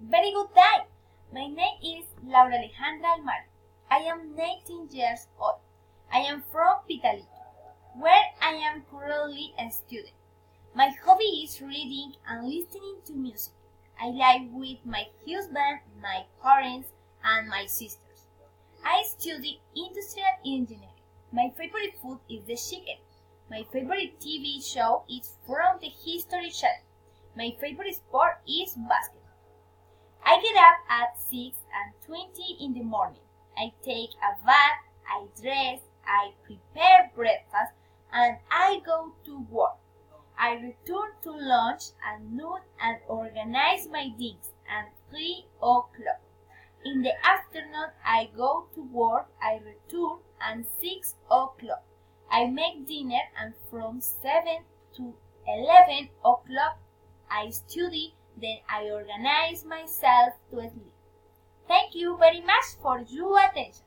Very good day. My name is Alejandra Almario. I am 19 years old. I am from Pitalito, where I am currently a student. My hobby is reading and listening to music. I live with my husband, my parents, and my sisters. I study industrial engineering. My favorite food is the chicken. My favorite TV show is from the History Channel. My favorite sport is basketball. I get up at 6:20 in the morning. I take a bath, I dress, I prepare breakfast, and I go to work. I return to lunch at noon and organize my things at 3 o'clock. In the afternoon, I go to work, I return at 6 o'clock. I make dinner, and from 7 to 11 o'clock, I study, then I organize myself to sleep. Thank you very much for your attention.